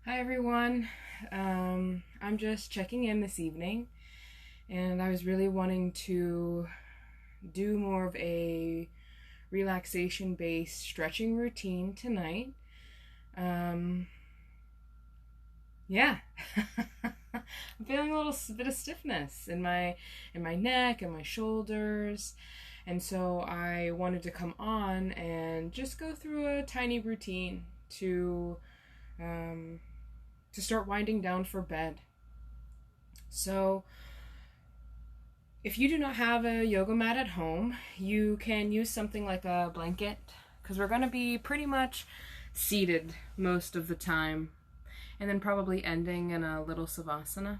Hi everyone. I'm just checking in this evening, and I was really wanting to do more of a relaxation based stretching routine tonight. Um, yeah. I'm feeling a little bit of stiffness in my neck and my shoulders. And so I wanted to come on and just go through a tiny routine um, to start winding down for bed. So, if you do not have a yoga mat at home, you can use something like a blanket because we're going to be pretty much seated most of the time and then probably ending in a little savasana.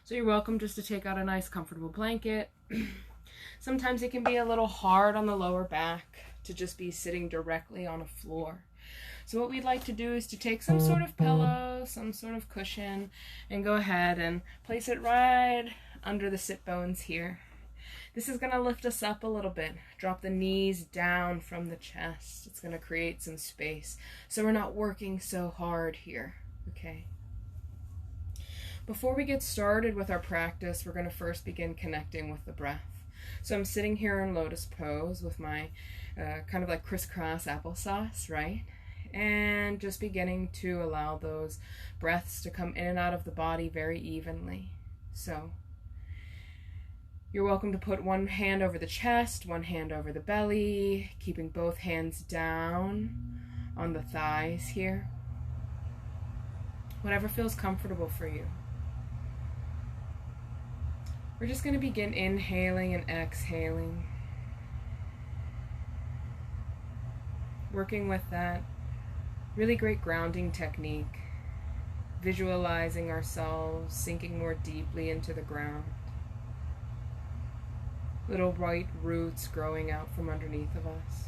So, you're welcome just to take out a nice comfortable blanket. Sometimes it can be a little hard on the lower back to just be sitting directly on a floor. So what we'd like to do is to take some sort of pillow, some sort of cushion, and go ahead and place it right under the sit bones here. This is going to lift us up a little bit. Drop the knees down from the chest. It's going to create some space so we're not working so hard here. Okay. Before we get started with our practice, we're going to first begin connecting with the breath. So I'm sitting here in lotus pose with my kind of like crisscross applesauce, right? And just beginning to allow those breaths to come in and out of the body very evenly. So you're welcome to put one hand over the chest, one hand over the belly, keeping both hands down on the thighs here. Whatever feels comfortable for you. We're just going to begin inhaling and exhaling, working with that really great grounding technique, visualizing ourselves sinking more deeply into the ground. Little white roots growing out from underneath of us.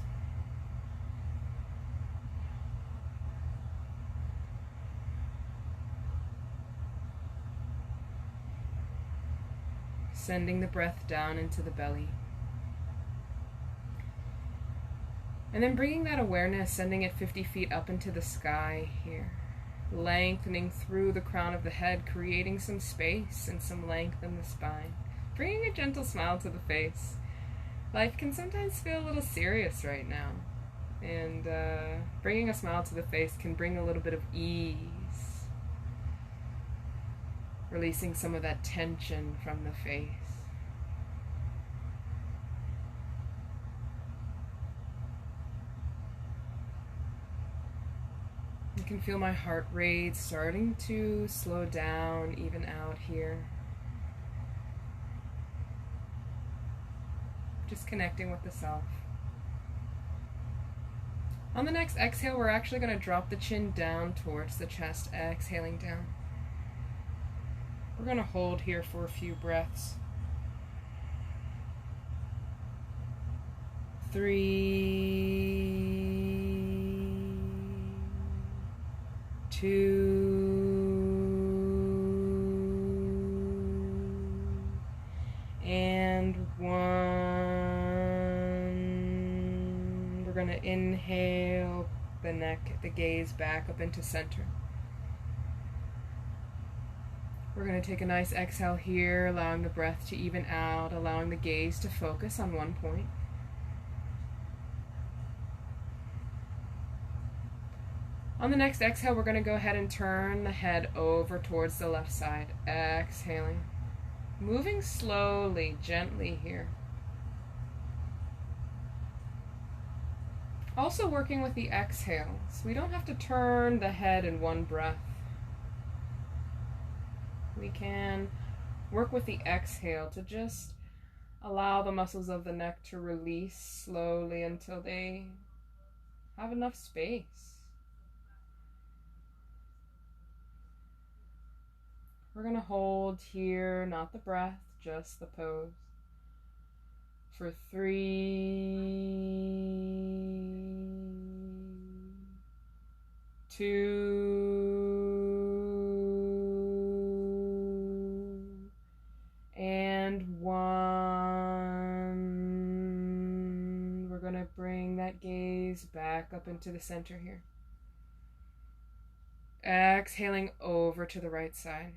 Sending the breath down into the belly. And then bringing that awareness, sending it 50 feet up into the sky here. Lengthening through the crown of the head, creating some space and some length in the spine. Bringing a gentle smile to the face. Life can sometimes feel a little serious right now. And bringing a smile to the face can bring a little bit of ease. Releasing some of that tension from the face. You can feel my heart rate starting to slow down, even out here. Just connecting with the self. On the next exhale, we're actually going to drop the chin down towards the chest, exhaling down. We're going to hold here for a few breaths. 3, 2, and 1. We're going to inhale the neck, the gaze back up into center. We're going to take a nice exhale here, allowing the breath to even out, allowing the gaze to focus on one point. On the next exhale, we're going to go ahead and turn the head over towards the left side. Exhaling. Moving slowly, gently here. Also working with the exhales. We don't have to turn the head in one breath. We can work with the exhale to just allow the muscles of the neck to release slowly until they have enough space. We're going to hold here, not the breath, just the pose. For 3, 2, and 1. We're going to bring that gaze back up into the center here. Exhaling over to the right side.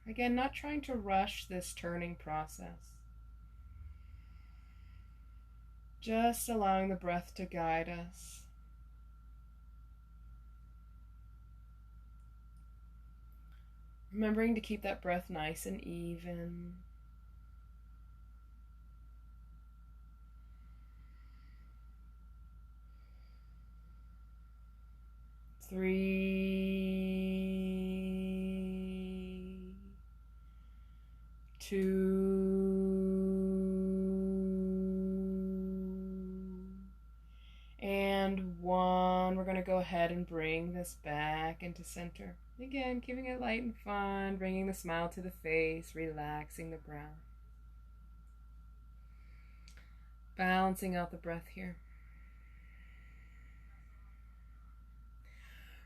Again, not trying to rush this turning process. Just allowing the breath to guide us. Remembering to keep that breath nice and even. Three, two, and one. We're going to go ahead and bring this back into center. Again, keeping it light and fun, bringing the smile to the face, relaxing the brow. Balancing out the breath here.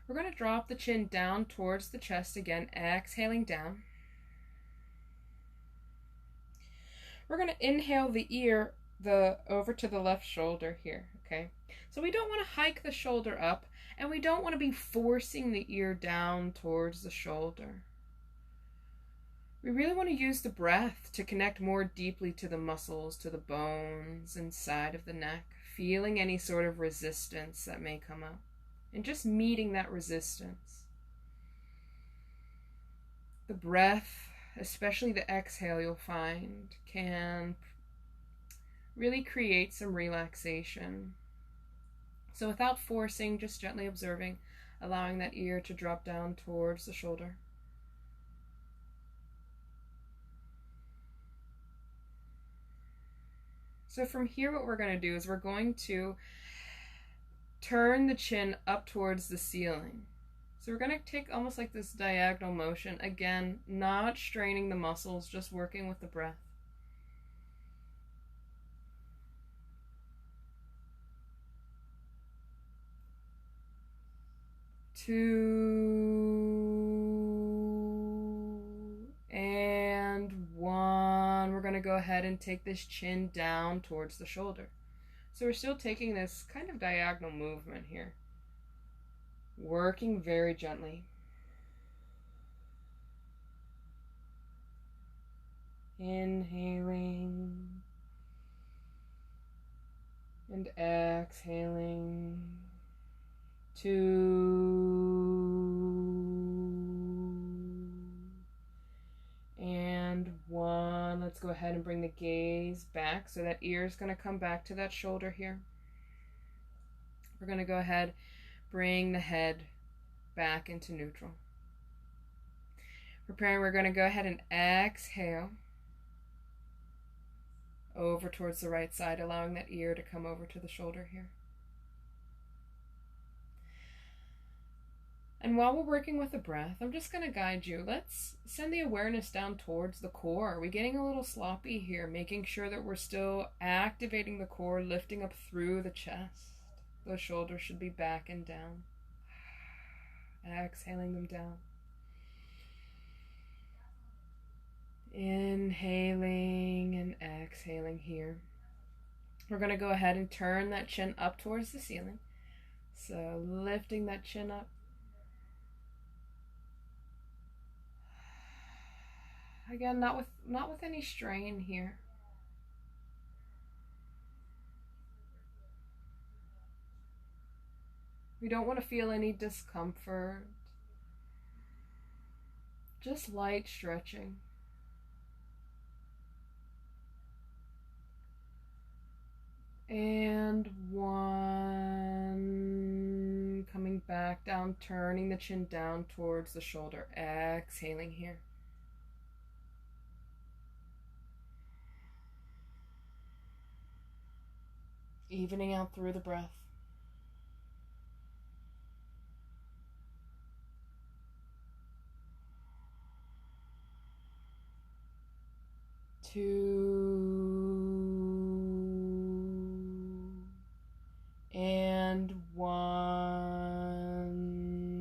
We're going to drop the chin down towards the chest again, exhaling down. We're going to inhale the ear over to the left shoulder here, okay? So we don't want to hike the shoulder up, and we don't want to be forcing the ear down towards the shoulder. We really want to use the breath to connect more deeply to the muscles, to the bones inside of the neck, feeling any sort of resistance that may come up, and just meeting that resistance. The breath, especially the exhale, you'll find can really create some relaxation. So without forcing, just gently observing, allowing that ear to drop down towards the shoulder. So from here, what we're going to do is we're going to turn the chin up towards the ceiling. So we're going to take almost like this diagonal motion. Again, not straining the muscles, just working with the breath. Two, and one. We're going to go ahead and take this chin down towards the shoulder. So we're still taking this kind of diagonal movement here, working very gently. Inhaling and exhaling. Two and one. Let's go ahead and bring the gaze back. So that ear is going to come back to that shoulder here. We're going to go ahead, bring the head back into neutral. Preparing, we're going to go ahead and exhale over towards the right side, allowing that ear to come over to the shoulder here. And while we're working with the breath, I'm just going to guide you. Let's send the awareness down towards the core. We're getting a little sloppy here, making sure that we're still activating the core, lifting up through the chest. Those shoulders should be back and down. Exhaling them down. Inhaling and exhaling here. We're going to go ahead and turn that chin up towards the ceiling. So lifting that chin up. Again, not with any strain here. We don't want to feel any discomfort. Just light stretching. And one. Coming back down, turning the chin down towards the shoulder. Exhaling here. Evening out through the breath. Two and one.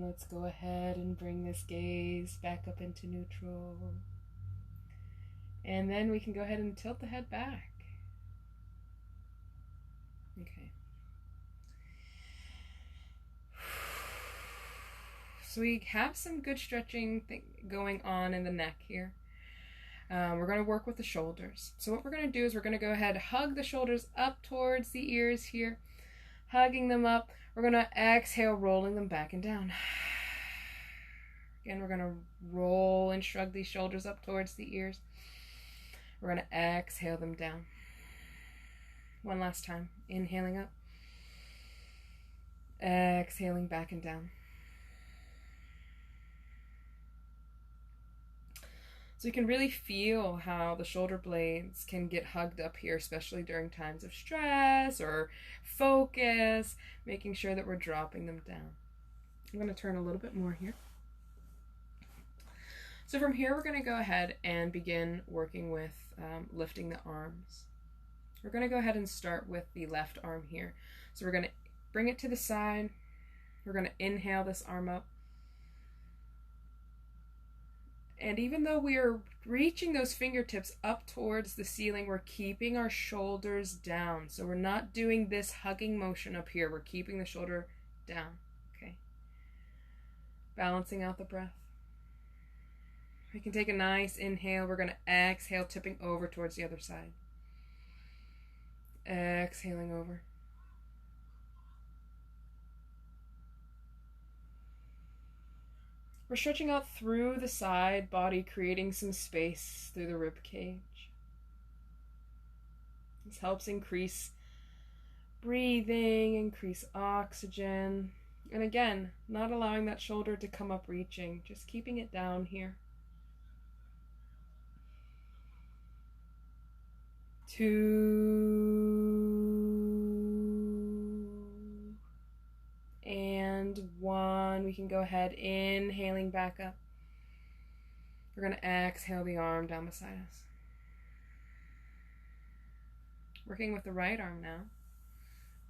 Let's go ahead and bring this gaze back up into neutral. And then we can go ahead and tilt the head back. Okay. So we have some good stretching going on in the neck here. We're going to work with the shoulders. So what we're going to do is we're going to go ahead, hug the shoulders up towards the ears here, hugging them up. We're going to exhale, rolling them back and down. Again, we're going to roll and shrug these shoulders up towards the ears. We're going to exhale them down. One last time. Inhaling up. Exhaling back and down. So you can really feel how the shoulder blades can get hugged up here, especially during times of stress or focus, making sure that we're dropping them down. I'm going to turn a little bit more here. So from here, we're going to go ahead and begin working with lifting the arms. We're going to go ahead and start with the left arm here. So we're going to bring it to the side. We're going to inhale this arm up. And even though we are reaching those fingertips up towards the ceiling, we're keeping our shoulders down. So we're not doing this hugging motion up here. We're keeping the shoulder down. Okay. Balancing out the breath. We can take a nice inhale. We're going to exhale, tipping over towards the other side. Exhaling over. We're stretching out through the side body, creating some space through the rib cage. This helps increase breathing, increase oxygen. And again, not allowing that shoulder to come up reaching, just keeping it down here. 2 and 1. We can go ahead, inhaling back up. We're going to exhale the arm down beside us. Working with the right arm now.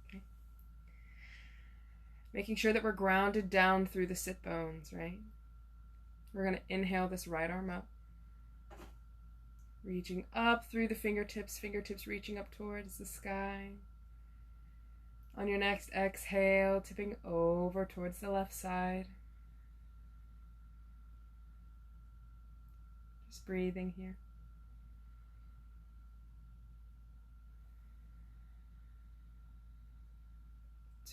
Okay. Making sure that we're grounded down through the sit bones, right? We're going to inhale this right arm up. Reaching up through the fingertips reaching up towards the sky. On your next exhale, tipping over towards the left side. Just breathing here.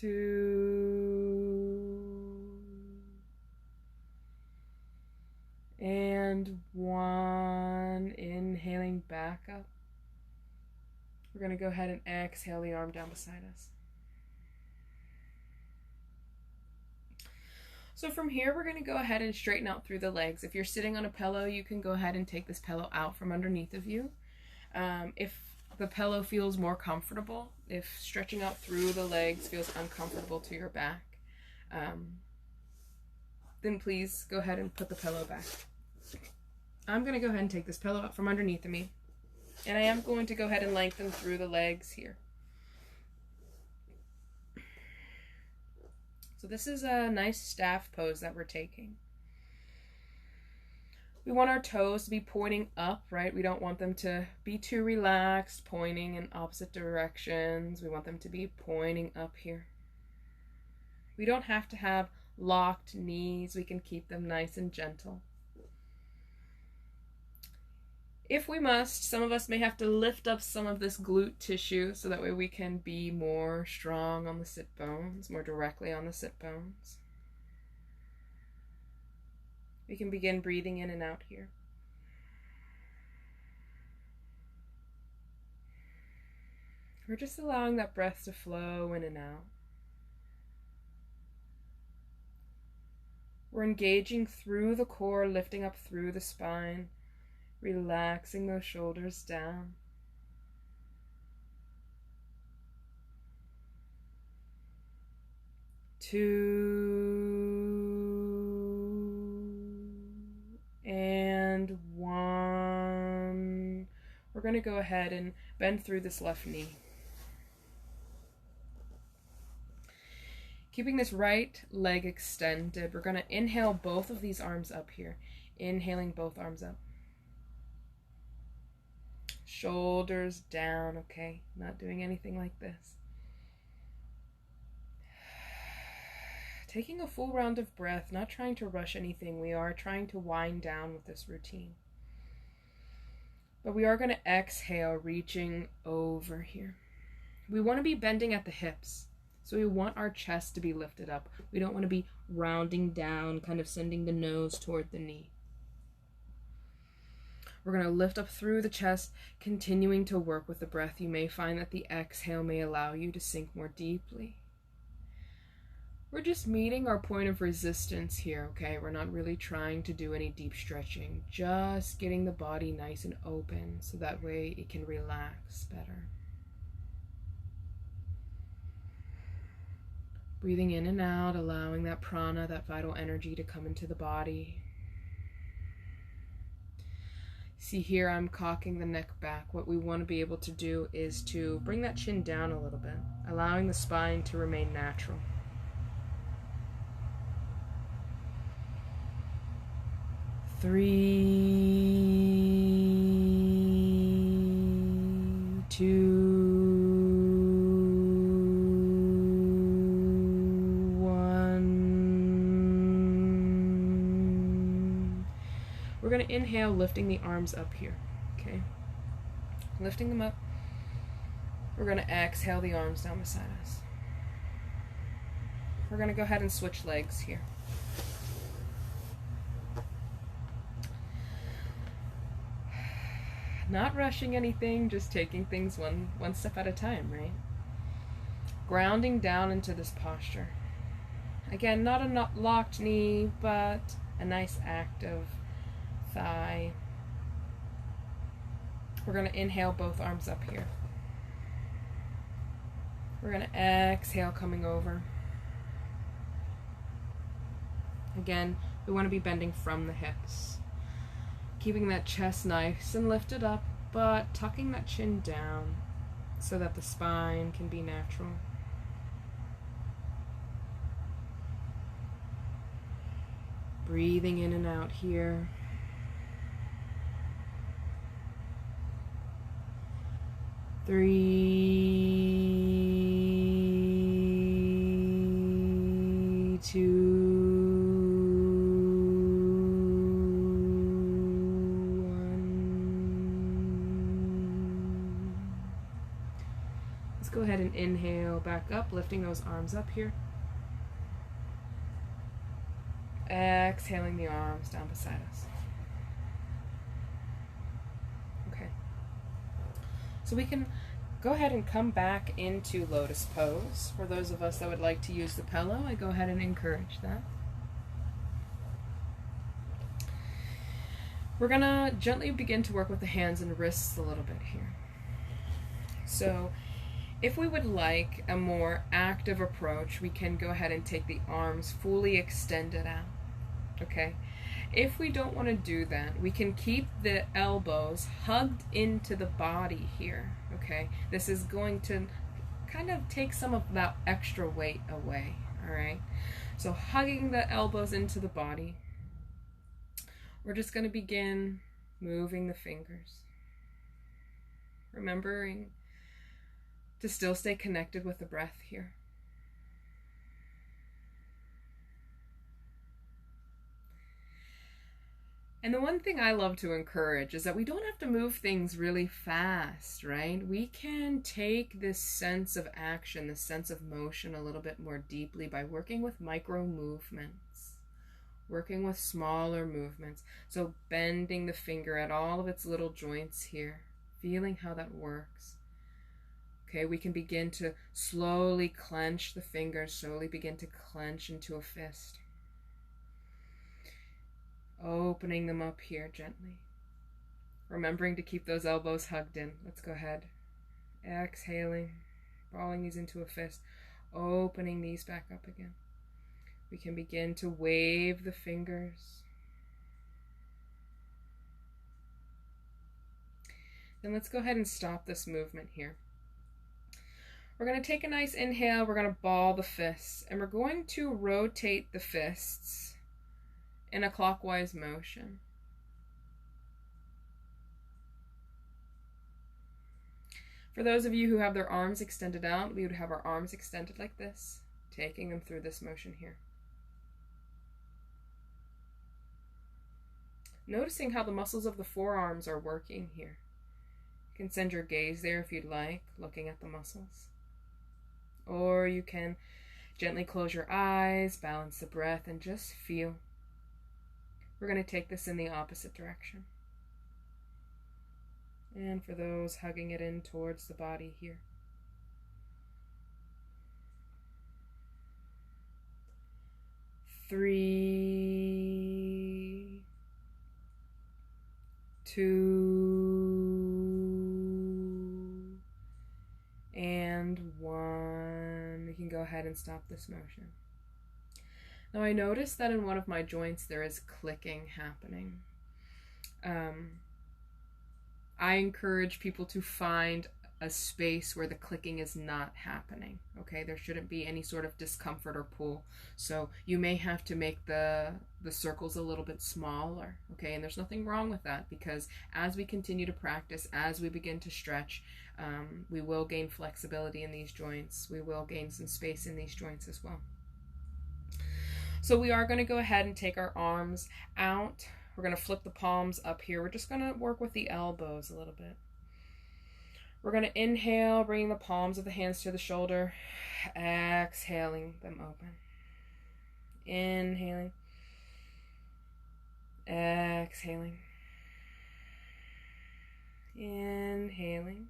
2 and 1. Inhaling back up. We're going to go ahead and exhale the arm down beside us. So from here, we're going to go ahead and straighten out through the legs. If you're sitting on a pillow, you can go ahead and take this pillow out from underneath of you. If the pillow feels more comfortable, if stretching out through the legs feels uncomfortable to your back, then please go ahead and put the pillow back. I'm going to go ahead and take this pillow out from underneath of me. And I am going to go ahead and lengthen through the legs here. So this is a nice staff pose that we're taking. We want our toes to be pointing up, right? We don't want them to be too relaxed, pointing in opposite directions. We want them to be pointing up here. We don't have to have locked knees. We can keep them nice and gentle. If we must, some of us may have to lift up some of this glute tissue so that way we can be more strong on the sit bones, more directly on the sit bones. We can begin breathing in and out here. We're just allowing that breath to flow in and out. We're engaging through the core, lifting up through the spine. Relaxing those shoulders down. Two and 1. We're going to go ahead and bend through this left knee. Keeping this right leg extended, we're going to inhale both of these arms up here. Inhaling both arms up. Shoulders down, okay? Not doing anything like this. taking a full round of breath, not trying to rush anything. We are trying to wind down with this routine. But we are going to exhale, reaching over here. We want to be bending at the hips. So we want our chest to be lifted up. We don't want to be rounding down, kind of sending the nose toward the knee. We're going to lift up through the chest, continuing to work with the breath. You may find that the exhale may allow you to sink more deeply. We're just meeting our point of resistance here, okay? We're not really trying to do any deep stretching, just getting the body nice and open so that way it can relax better. Breathing in and out, allowing that prana, that vital energy to come into the body. See here, I'm cocking the neck back. What we want to be able to do is to bring that chin down a little bit, allowing the spine to remain natural. 3, 2, 1. We're going to inhale, lifting the arms up here, okay? Lifting them up. We're going to exhale the arms down beside us. We're going to go ahead and switch legs here. Not rushing anything, just taking things one step at a time, right? Grounding down into this posture. Again, not a locked knee, but a nice active thigh. We're going to inhale both arms up here. We're going to exhale, coming over. Again, we want to be bending from the hips. Keeping that chest nice and lifted up, but tucking that chin down so that the spine can be natural. Breathing in and out here. Three, 2, go ahead and inhale back up, lifting those arms up here. Exhaling the arms down beside us. Okay. So we can go ahead and come back into lotus pose. For those of us that would like to use the pillow, I go ahead and encourage that. We're going to gently begin to work with the hands and wrists a little bit here. So if we would like a more active approach, we can go ahead and take the arms fully extended out, okay? If we don't want to do that, we can keep the elbows hugged into the body here, okay? This is going to kind of take some of that extra weight away, all right? So hugging the elbows into the body. We're just going to begin moving the fingers, remembering to still stay connected with the breath here. And the one thing I love to encourage is that we don't have to move things really fast, right? We can take this sense of action, this sense of motion a little bit more deeply by working with micro movements, working with smaller movements. So bending the finger at all of its little joints here, feeling how that works. Okay, we can begin to slowly clench the fingers, slowly begin to clench into a fist. Opening them up here gently. Remembering to keep those elbows hugged in. Let's go ahead. Exhaling, balling these into a fist. Opening these back up again. We can begin to wave the fingers. Then let's go ahead and stop this movement here. We're going to take a nice inhale, we're going to ball the fists, and we're going to rotate the fists in a clockwise motion. For those of you who have their arms extended out, we would have our arms extended like this, taking them through this motion here. noticing how the muscles of the forearms are working here. You can send your gaze there if you'd like, looking at the muscles. Or you can gently close your eyes, balance the breath, and just feel. We're going to take this in the opposite direction. And for those, hugging it in towards the body here. 3, 2, and 1. We can go ahead and stop this motion. Now I noticed that in one of my joints there is clicking happening. I encourage people to find a space where the clicking is not happening. Okay, there shouldn't be any sort of discomfort or pull. So you may have to make the circles a little bit smaller. Okay, and there's nothing wrong with that, because as we continue to practice, as we begin to stretch, we will gain flexibility in these joints. We will gain some space in these joints as well. So we are going to go ahead and take our arms out. We're going to flip the palms up here. We're just going to work with the elbows a little bit. We're going to inhale, bringing the palms of the hands to the shoulder, exhaling them open. Inhaling, exhaling, inhaling.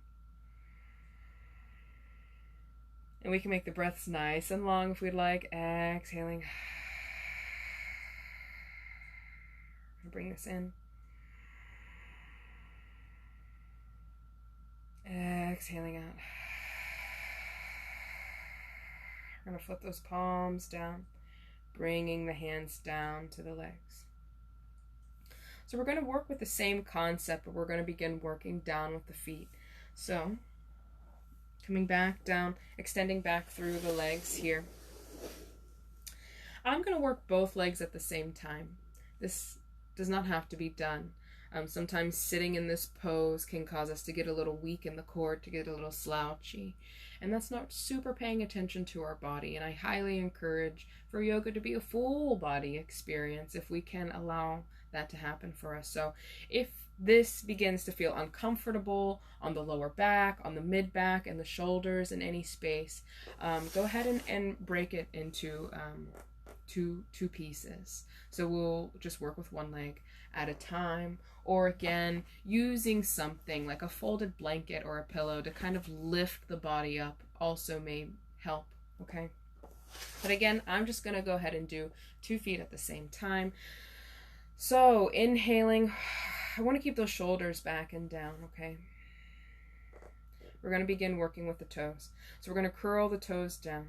And we can make the breaths nice and long if we'd like. Exhaling. Bring this in. Exhaling out. We're going to flip those palms down, bringing the hands down to the legs. So we're going to work with the same concept, but we're going to begin working down with the feet. So coming back down, extending back through the legs here. I'm going to work both legs at the same time. This does not have to be done. Sometimes sitting in this pose can cause us to get a little weak in the core, to get a little slouchy. And that's not super paying attention to our body. And I highly encourage for yoga to be a full body experience if we can allow that to happen for us. So if this begins to feel uncomfortable on the lower back, on the mid back, and the shoulders, in any space, go ahead and break it into two pieces. So we'll just work with one leg at a time, or again using something like a folded blanket or a pillow to kind of lift the body up also may help. Okay, but again, I'm just gonna go ahead and do 2 feet at the same time. So inhaling, I want to keep those shoulders back and down. Okay, we're going to begin working with the toes. So we're going to curl the toes down,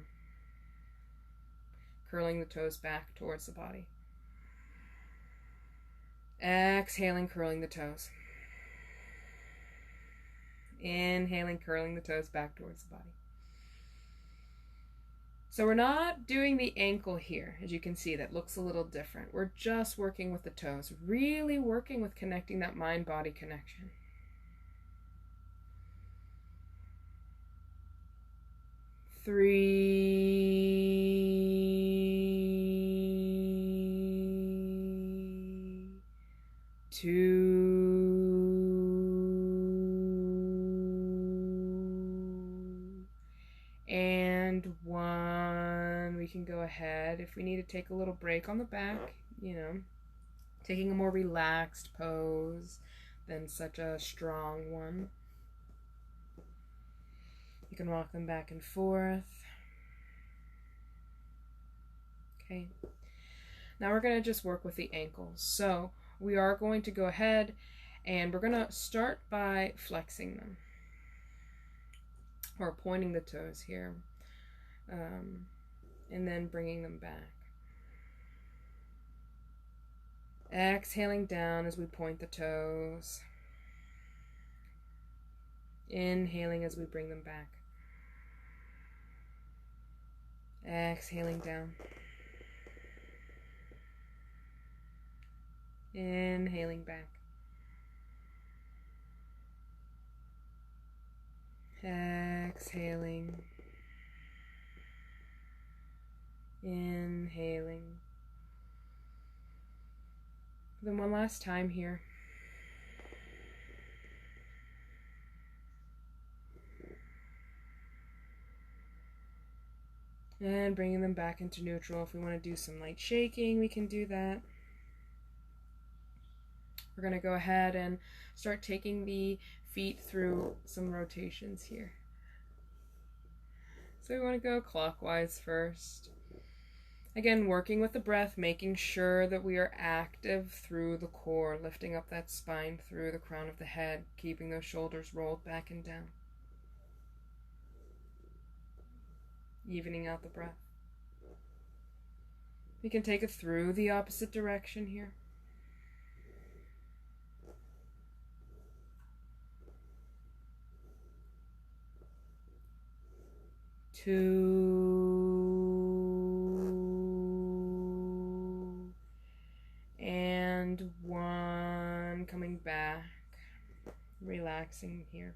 curling the toes back towards the body. Exhaling, curling the toes. Inhaling, curling the toes back towards the body. So we're not doing the ankle here. As you can see, that looks a little different. We're just working with the toes, really working with connecting that mind-body connection. Three, 2, and 1. We can go ahead if we need to take a little break on the back, taking a more relaxed pose than such a strong one. You can walk them back and forth. Okay. Now we're going to just work with the ankles. So we are going to go ahead and we're going to start by flexing them, or pointing the toes here, and then bringing them back. Exhaling down as we point the toes. Inhaling as we bring them back. Exhaling down. Inhaling back. Exhaling. Inhaling. Then one last time here. And bringing them back into neutral. If we want to do some light shaking, we can do that. We're going to go ahead and start taking the feet through some rotations here. So we want to go clockwise first. Again, working with the breath, making sure that we are active through the core, lifting up that spine through the crown of the head, keeping those shoulders rolled back and down. Evening out the breath. We can take it through the opposite direction here. Two and one, coming back, relaxing here.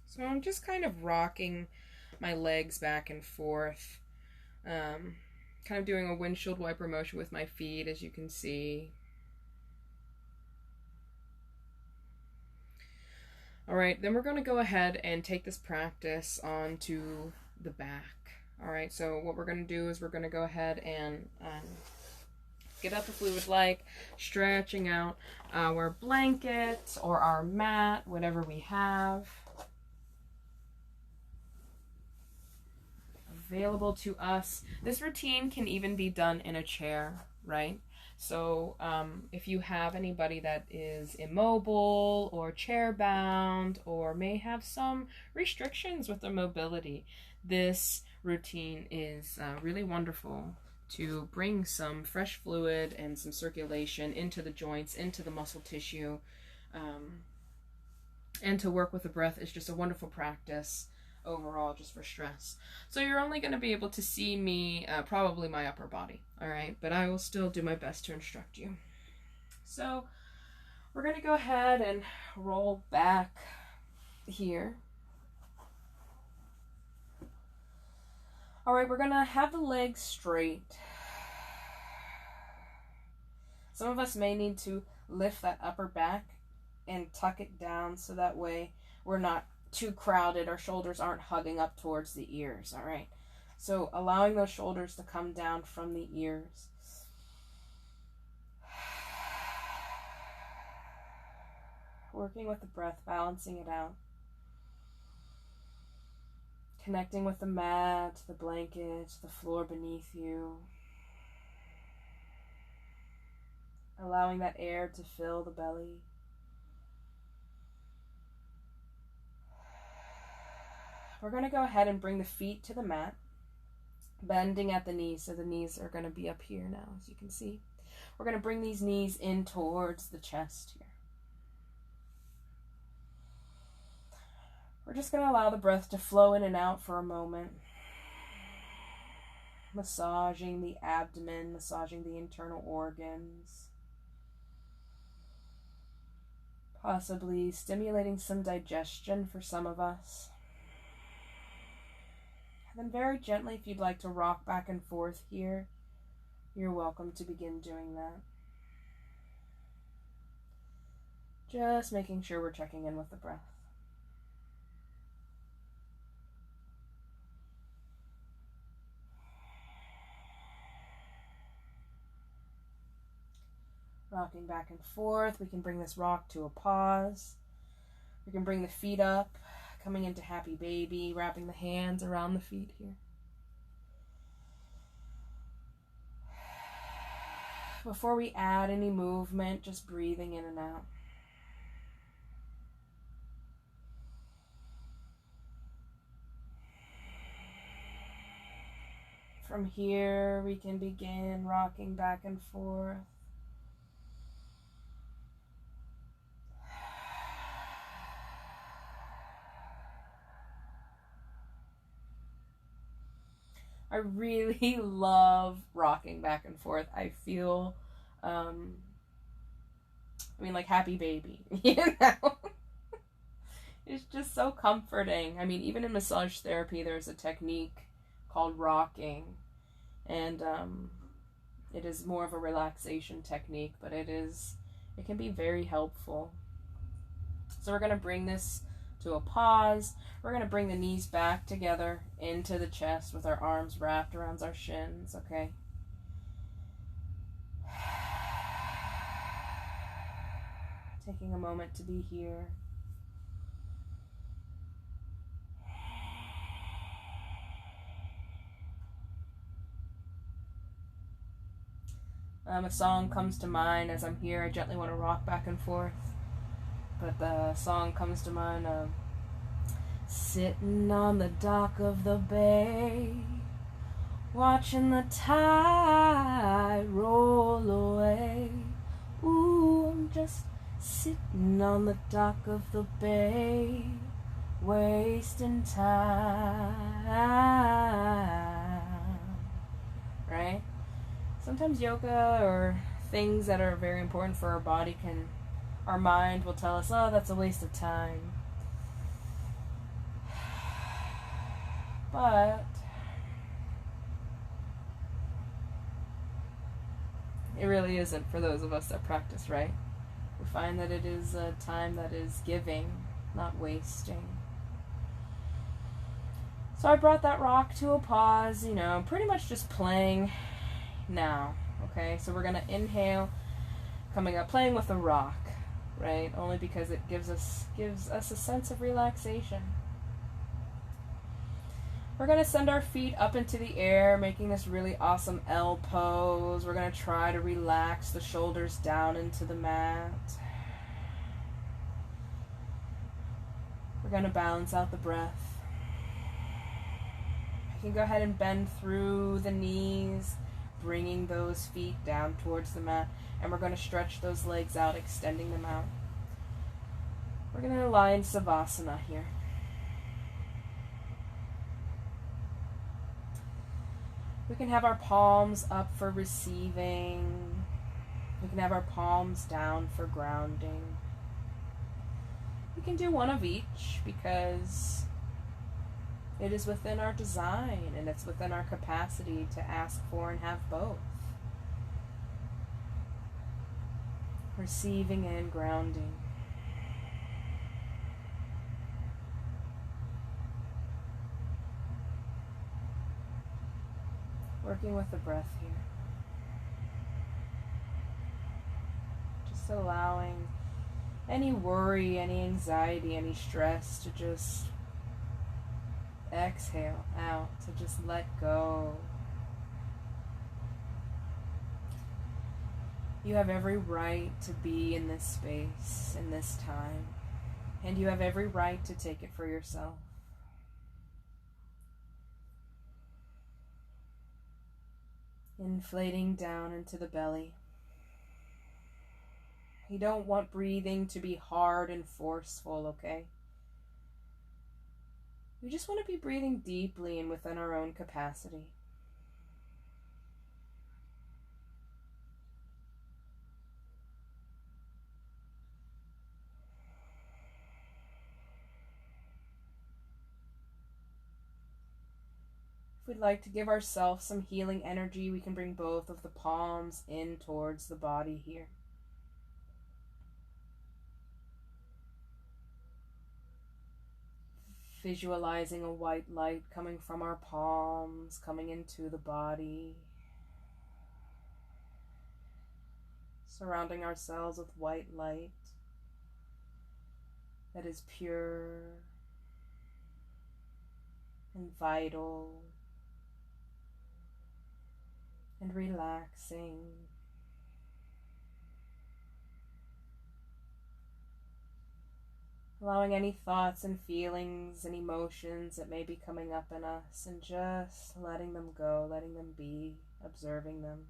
So I'm just kind of rocking my legs back and forth, kind of doing a windshield wiper motion with my feet, as you can see. All right, then we're going to go ahead and take this practice onto the back. All right, so what we're going to do is we're going to go ahead and get out the fluid like, stretching out our blanket or our mat, whatever we have available to us. This routine can even be done in a chair, right? So if you have anybody that is immobile or chair bound or may have some restrictions with their mobility, this routine is really wonderful to bring some fresh fluid and some circulation into the joints, into the muscle tissue, and to work with the breath is just a wonderful practice overall, just for stress. So you're only going to be able to see me, probably my upper body, all right? But I will still do my best to instruct you. So we're going to go ahead and roll back here. All right, we're going to have the legs straight. Some of us may need to lift that upper back and tuck it down so that way we're not too crowded, our shoulders aren't hugging up towards the ears, all right? So allowing those shoulders to come down from the ears. Working with the breath, balancing it out. Connecting with the mat, the blanket, the floor beneath you. Allowing that air to fill the belly. We're going to go ahead and bring the feet to the mat, bending at the knees, so the knees are going to be up here now, as you can see. We're going to bring these knees in towards the chest here. We're just going to allow the breath to flow in and out for a moment, massaging the abdomen, massaging the internal organs, possibly stimulating some digestion for some of us. Then very gently, if you'd like to rock back and forth here, you're welcome to begin doing that. Just making sure we're checking in with the breath. Rocking back and forth. We can bring this rock to a pause. We can bring the feet up, coming into happy baby, wrapping the hands around the feet here. Before we add any movement, just breathing in and out. From here, we can begin rocking back and forth. I really love rocking back and forth. I feel, like happy baby, you know? It's just so comforting. I mean, even in massage therapy, there's a technique called rocking. And it is more of a relaxation technique, but it can be very helpful. So we're going to bring this to a pause. We're going to bring the knees back together into the chest with our arms wrapped around our shins, okay? Taking a moment to be here. A song comes to mind as I'm here. I gently want to rock back and forth. But the song comes to mind of sitting on the dock of the bay, watching the tide roll away. Ooh, I'm just sitting on the dock of the bay, wasting time. Right? Sometimes yoga or things that are very important for our body our mind will tell us, oh, that's a waste of time. But it really isn't for those of us that practice, right? We find that it is a time that is giving, not wasting. So I brought that rock to a pause, pretty much just playing now, okay? So we're going to inhale, coming up, playing with the rock, right? Only because it gives us a sense of relaxation. We're going to send our feet up into the air, making this really awesome L pose. We're going to try to relax the shoulders down into the mat. We're going to balance out the breath. You can go ahead and bend through the knees, bringing those feet down towards the mat. And we're going to stretch those legs out, extending them out. We're going to lie in Savasana here. We can have our palms up for receiving. We can have our palms down for grounding. We can do one of each because it is within our design and it's within our capacity to ask for and have both. Receiving and grounding. Working with the breath here. Just allowing any worry, any anxiety, any stress to just exhale out, to just let go. You have every right to be in this space, in this time, and you have every right to take it for yourself. Inflating down into the belly. You don't want breathing to be hard and forceful, okay? We just want to be breathing deeply and within our own capacity. If we'd like to give ourselves some healing energy, we can bring both of the palms in towards the body here. Visualizing a white light coming from our palms, coming into the body. Surrounding ourselves with white light that is pure and vital and relaxing. Allowing any thoughts and feelings and emotions that may be coming up in us and just letting them go, letting them be, observing them.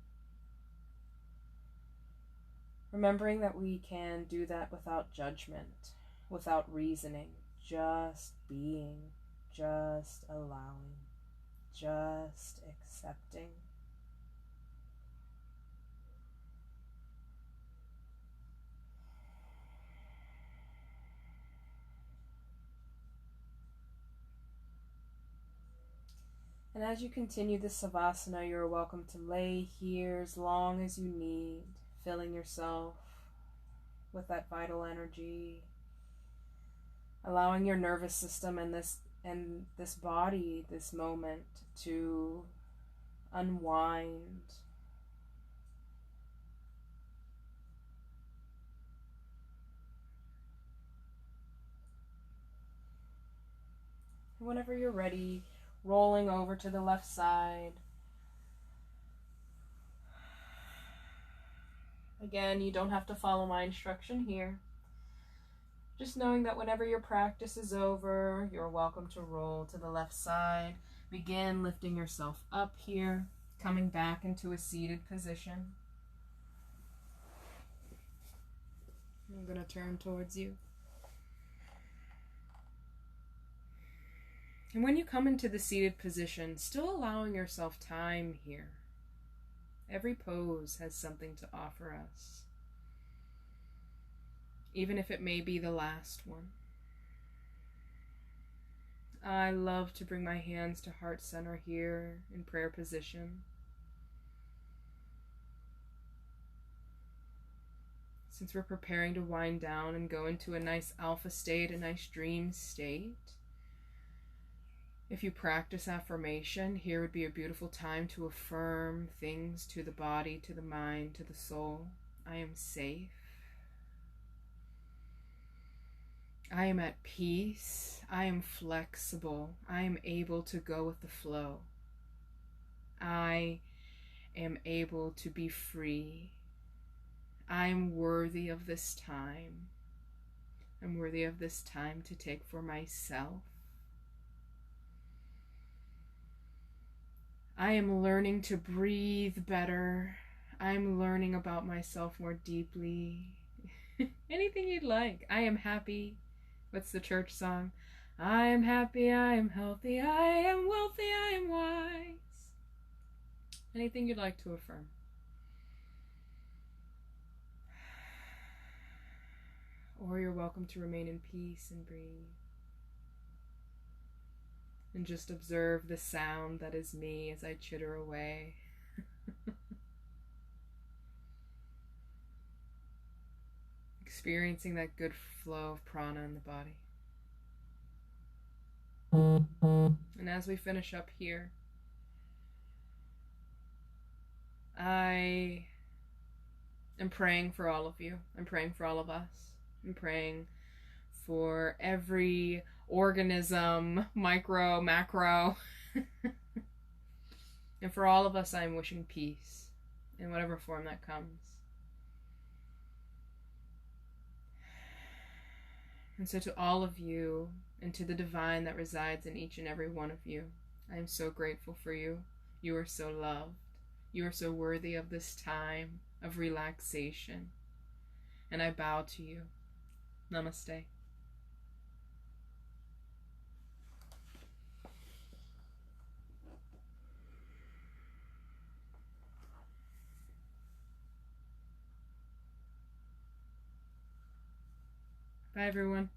Remembering that we can do that without judgment, without reasoning, just being, just allowing, just accepting. And as you continue this Savasana, you're welcome to lay here as long as you need, filling yourself with that vital energy, allowing your nervous system and this body, this moment, to unwind. Whenever you're ready, rolling over to the left side. Again, you don't have to follow my instruction here. Just knowing that whenever your practice is over, you're welcome to roll to the left side. Begin lifting yourself up here, coming back into a seated position. I'm going to turn towards you. And when you come into the seated position, still allowing yourself time here. Every pose has something to offer us, even if it may be the last one. I love to bring my hands to heart center here in prayer position. Since we're preparing to wind down and go into a nice alpha state, a nice dream state, if you practice affirmation, here would be a beautiful time to affirm things to the body, to the mind, to the soul. I am safe. I am at peace. I am flexible. I am able to go with the flow. I am able to be free. I am worthy of this time. I'm worthy of this time to take for myself. I am learning to breathe better. I'm learning about myself more deeply. Anything you'd like. I am happy. What's the church song? I am happy, I am healthy, I am wealthy, I am wise. Anything you'd like to affirm. Or you're welcome to remain in peace and breathe. And just observe the sound that is me as I chitter away. Experiencing that good flow of prana in the body. And as we finish up here, I am praying for all of you. I'm praying for all of us. I'm praying for every organism, micro, macro. And for all of us, I'm wishing peace in whatever form that comes. And so to all of you, and to the divine that resides in each and every one of you, I am so grateful for you. You are so loved. You are so worthy of this time of relaxation. And I bow to you. Namaste. Bye, everyone.